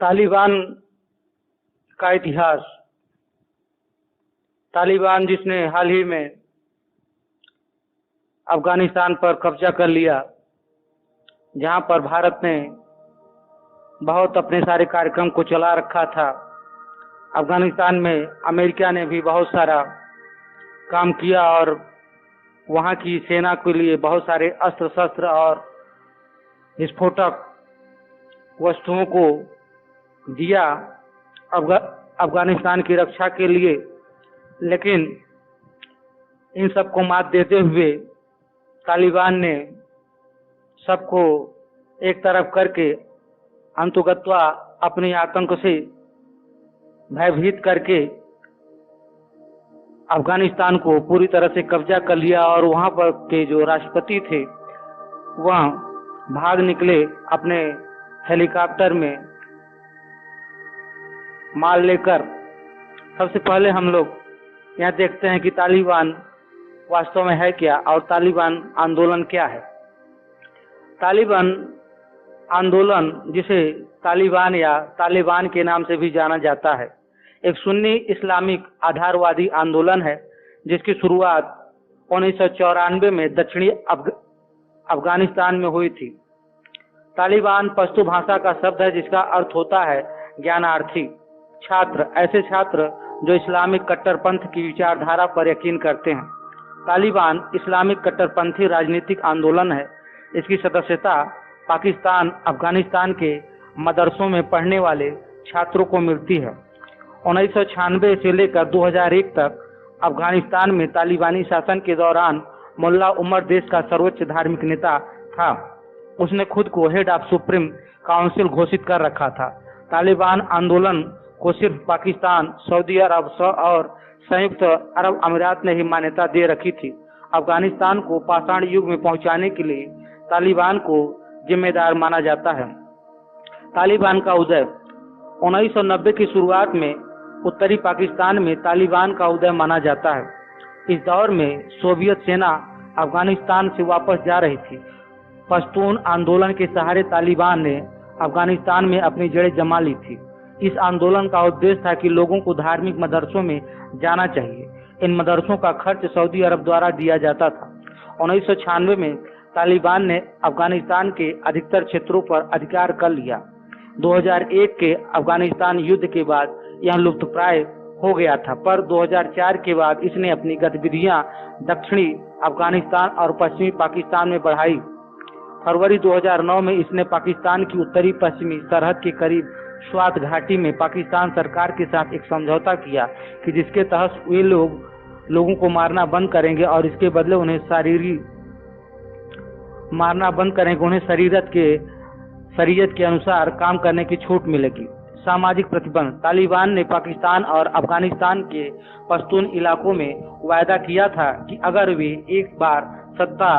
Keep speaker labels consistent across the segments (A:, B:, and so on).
A: तालिबान का इतिहास। तालिबान जिसने हाल ही में अफगानिस्तान पर कब्जा कर लिया, जहां पर भारत ने बहुत अपने सारे कार्यक्रम को चला रखा था। अफगानिस्तान में अमेरिका ने भी बहुत सारा काम किया और वहां की सेना के लिए बहुत सारे अस्त्र शस्त्र और विस्फोटक वस्तुओं को दिया अफगानिस्तान की रक्षा के लिए। लेकिन इन सबको मात देते हुए तालिबान ने सबको एक तरफ करके अंतुगत्वा अपने आतंक से भयभीत करके अफगानिस्तान को पूरी तरह से कब्जा कर लिया। और वहां पर के जो राष्ट्रपति थे वह भाग निकले अपने हेलीकॉप्टर में माल लेकर। सबसे पहले हम लोग यहाँ देखते हैं कि तालिबान वास्तव में है क्या और तालिबान आंदोलन क्या है। तालिबान आंदोलन, जिसे तालिबान या तालिबान के नाम से भी जाना जाता है, एक सुन्नी इस्लामिक आधारवादी आंदोलन है जिसकी शुरुआत 1994 में दक्षिणी अफगानिस्तान में हुई थी। तालिबान पश्तो भाषा का शब्द है जिसका अर्थ होता है ज्ञानार्थी, छात्र, ऐसे छात्र जो इस्लामिक कट्टरपंथ की विचारधारा पर यकीन करते हैं। तालिबान इस्लामिक कट्टरपंथी राजनीतिक आंदोलन है। इसकी सदस्यता पाकिस्तान, अफगानिस्तान के मदरसों में पढ़ने वाले छात्रों को मिलती है। 1996 से लेकर 2001 तक अफगानिस्तान में तालिबानी शासन के दौरान मुल्ला उमर देश का सर्वोच्च धार्मिक नेता था। उसने खुद को हेड ऑफ सुप्रीम काउंसिल घोषित कर रखा था। तालिबान आंदोलन को सिर्फ पाकिस्तान, सऊदी अरब और संयुक्त अरब अमीरात ने ही मान्यता दे रखी थी। अफगानिस्तान को पाषाण युग में पहुंचाने के लिए तालिबान को जिम्मेदार माना जाता है। तालिबान का उदय 1990 की शुरुआत में उत्तरी पाकिस्तान में तालिबान का उदय माना जाता है। इस दौर में सोवियत सेना अफगानिस्तान से वापस जा रही थी। पश्तून आंदोलन के सहारे तालिबान ने अफगानिस्तान में अपनी जड़ें जमा ली थी। इस आंदोलन का उद्देश्य था कि लोगों को धार्मिक मदरसों में जाना चाहिए। इन मदरसों का खर्च सऊदी अरब द्वारा दिया जाता था। 1996 में तालिबान ने अफगानिस्तान के अधिकतर क्षेत्रों पर अधिकार कर लिया। 2001 के अफगानिस्तान युद्ध के बाद यह लुप्तप्राय हो गया था, पर 2004 के बाद इसने अपनी गतिविधियां दक्षिणी अफगानिस्तान और पश्चिमी पाकिस्तान में बढ़ाई। फरवरी 2009 में इसने पाकिस्तान की उत्तरी पश्चिमी सरहद के करीब स्वात घाटी में पाकिस्तान सरकार के साथ एक समझौता किया कि जिसके तहत वे लोगों को मारना बंद करेंगे और इसके बदले उन्हें शरीयत के अनुसार काम करने की छूट मिलेगी। सामाजिक प्रतिबंध। तालिबान ने पाकिस्तान और अफगानिस्तान के पश्तून इलाकों में वायदा किया था कि अगर वे एक बार सत्ता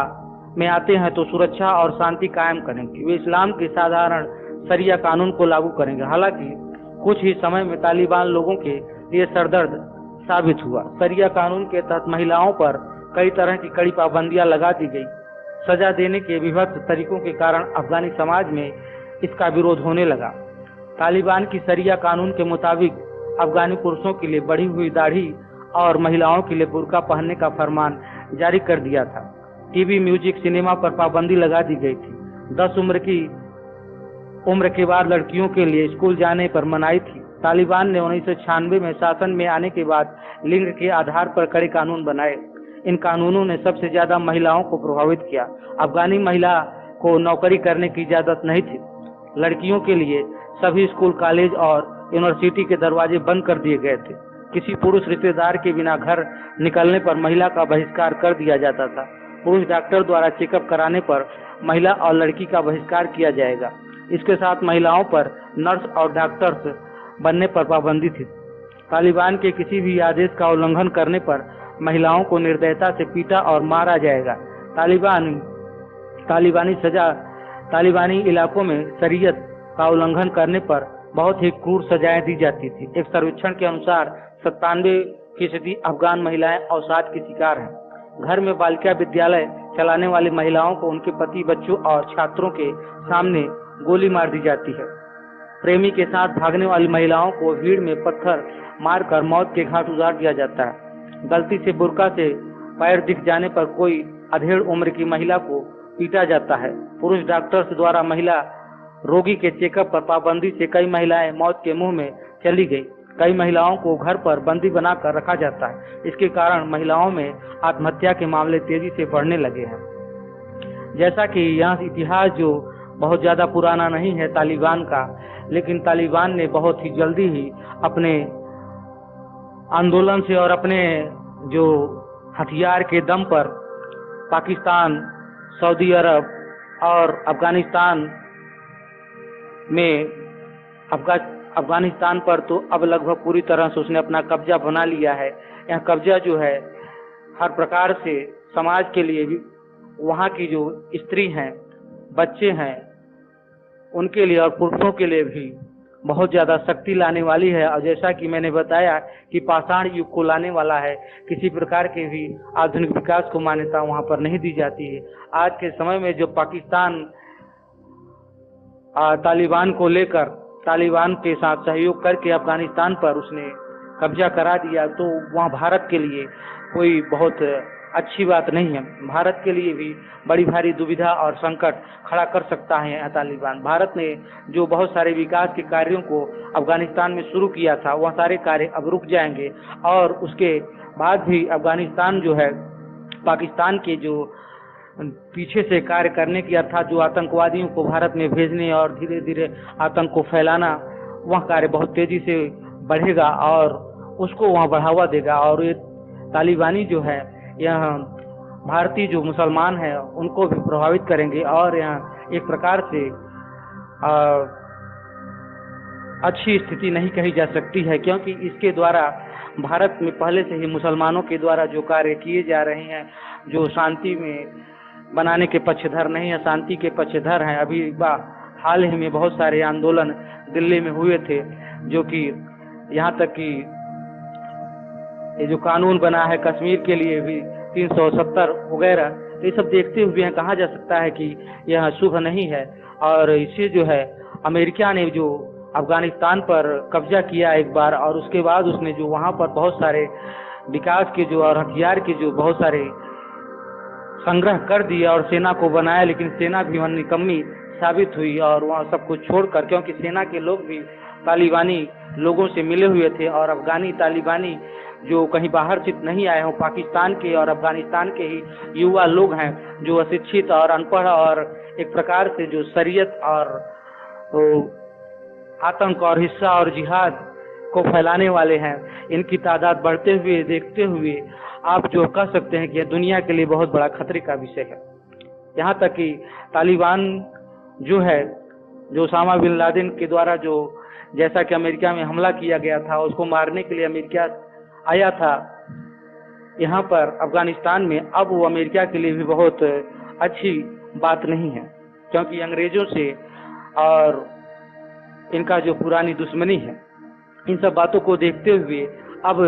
A: में आते हैं तो सुरक्षा और शांति कायम करेंगे। वे इस्लाम के साधारण शरिया कानून को लागू करेंगे। हालांकि कुछ ही समय में तालिबान लोगों के लिए सरदर्द साबित हुआ। शरिया कानून के तहत महिलाओं पर कई तरह की कड़ी पाबंदियां लगा दी गई। सजा देने के विभत्स तरीकों के कारण अफगानी समाज में इसका विरोध होने लगा। तालिबान की शरिया कानून के मुताबिक अफगानी पुरुषों के लिए बढ़ी हुई दाढ़ी और महिलाओं के लिए बुर्का पहनने का फरमान जारी कर दिया था। टीवी, म्यूजिक, सिनेमा पर पाबंदी लगा दी गई थी। 10 उम्र के बाद लड़कियों के लिए स्कूल जाने पर मनाही थी। तालिबान ने 1996 में शासन में आने के बाद लिंग के आधार पर कड़े कानून बनाए। इन कानूनों ने सबसे ज्यादा महिलाओं को प्रभावित किया। अफगानी महिला को नौकरी करने की इजाजत नहीं थी। लड़कियों के लिए सभी स्कूल, कॉलेज और यूनिवर्सिटी के दरवाजे बंद कर दिए गए थे। किसी पुरुष रिश्तेदार के बिना घर निकलने पर महिला का बहिष्कार कर दिया जाता था। पुरुष डॉक्टर द्वारा चेकअप कराने पर महिला और लड़की का बहिष्कार किया जाएगा। इसके साथ महिलाओं पर नर्स और डॉक्टर्स बनने पर पाबंदी थी। तालिबान के किसी भी आदेश का उल्लंघन करने पर महिलाओं को निर्दयता से पीटा और मारा जाएगा। तालिबानी इलाकों में शरीयत का उल्लंघन करने पर बहुत ही क्रूर सजाएं दी जाती थी। एक सर्वेक्षण के अनुसार 97% अफगान महिलाएं अवसाद की शिकार हैं। घर में बालिका विद्यालय चलाने वाली महिलाओं को उनके पति, बच्चों और छात्रों के सामने गोली मार दी जाती है। प्रेमी के साथ भागने वाली महिलाओं को भीड़ में पत्थर मारकर मौत के घाट उतार दिया जाता है। गलती से बुर्का से पैर दिख जाने पर कोई अधेड़ उम्र की महिला को पीटा जाता है। पुरुष डॉक्टर द्वारा महिला रोगी के चेकअप पर पाबंदी से कई महिलाएं मौत के मुंह में चली गई। कई महिलाओं को घर पर बंदी बनाकर रखा जाता है। इसके कारण महिलाओं में आत्महत्या के मामले तेजी से बढ़ने लगे हैं। जैसा कि यह इतिहास जो बहुत ज्यादा पुराना नहीं है तालिबान का, लेकिन तालिबान ने बहुत ही जल्दी ही अपने आंदोलन से और अपने जो हथियार के दम पर पाकिस्तान, सऊदी अरब और अफगानिस्तान में अफगानिस्तान पर तो अब लगभग पूरी तरह से उसने अपना कब्जा बना लिया है। यह कब्जा जो है हर प्रकार से समाज के लिए भी, वहाँ की जो स्त्री हैं, बच्चे हैं, उनके लिए और पुरुषों के लिए भी बहुत ज्यादा शक्ति लाने वाली है। और जैसा कि मैंने बताया कि पाषाण युग को लाने वाला है। किसी प्रकार के भी आधुनिक विकास को मान्यता वहाँ पर नहीं दी जाती है। आज के समय में जो पाकिस्तान तालिबान को लेकर तालिबान के साथ सहयोग करके अफगानिस्तान पर उसने कब्जा करा दिया, तो वहाँ भारत के लिए कोई बहुत अच्छी बात नहीं है। भारत के लिए भी बड़ी भारी दुविधा और संकट खड़ा कर सकता है यह तालिबान। भारत ने जो बहुत सारे विकास के कार्यों को अफगानिस्तान में शुरू किया था, वह सारे कार्य अब रुक जाएंगे और उसके बाद भी अफगानिस्तान जो है पाकिस्तान के जो पीछे से कार्य करने की, अर्थात जो आतंकवादियों को भारत में भेजने और धीरे धीरे आतंक को फैलाना, वह कार्य बहुत तेजी से बढ़ेगा और उसको वहाँ बढ़ावा देगा। और ये तालिबानी जो है यह भारतीय जो मुसलमान हैं उनको भी प्रभावित करेंगे और यहाँ एक प्रकार से अच्छी स्थिति नहीं कही जा सकती है, क्योंकि इसके द्वारा भारत में पहले से ही मुसलमानों के द्वारा जो कार्य किए जा रहे हैं, जो शांति में बनाने के पक्षधर नहीं है, शांति के पक्षधर हैं। अभी हाल ही में बहुत सारे आंदोलन दिल्ली में हुए थे, जो कि यहाँ तक कि ये जो कानून बना है कश्मीर के लिए भी 370 वगैरह, तो ये सब देखते हुए कहा जा सकता है कि यह शुभ नहीं है। और इसे जो है अमेरिका ने जो अफगानिस्तान पर कब्जा किया एक बार, और उसके बाद उसने जो वहाँ पर बहुत सारे विकास के जो और हथियार के जो बहुत सारे संग्रह कर दिया और सेना को बनाया, लेकिन सेना भी वहाँ निकम्मी साबित हुई और वहाँ सब कुछ छोड़कर, क्योंकि सेना के लोग भी तालिबानी लोगों से मिले हुए थे और अफगानी तालिबानी जो कहीं बाहर से नहीं आए हों, पाकिस्तान के और अफगानिस्तान के ही युवा लोग हैं जो अशिक्षित और अनपढ़ और एक प्रकार से जो शरीयत और आतंक और हिस्सा और जिहाद को फैलाने वाले हैं। इनकी तादाद बढ़ते हुए देखते हुए आप जो कह सकते हैं कि यह दुनिया के लिए बहुत बड़ा खतरे का विषय है। यहाँ तक कि तालिबान जो है, जो ओसामा बिन लादेन के द्वारा जो जैसा कि अमेरिका में हमला किया गया था, उसको मारने के लिए अमेरिका आया था यहाँ पर अफगानिस्तान में, अब वो अमेरिका के लिए भी बहुत अच्छी बात नहीं है, क्योंकि अंग्रेजों से और इनका जो पुरानी दुश्मनी है, इन सब बातों को देखते हुए अब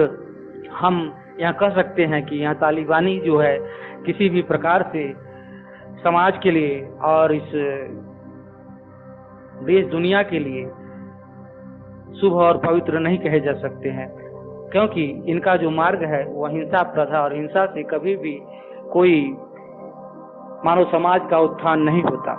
A: हम यहाँ कह सकते हैं कि यहाँ तालिबानी जो है किसी भी प्रकार से समाज के लिए और इस देश दुनिया के लिए शुभ और पवित्र नहीं कहे जा सकते हैं, क्योंकि इनका जो मार्ग है वह हिंसा प्रथा और हिंसा से कभी भी कोई मानव समाज का उत्थान नहीं होता।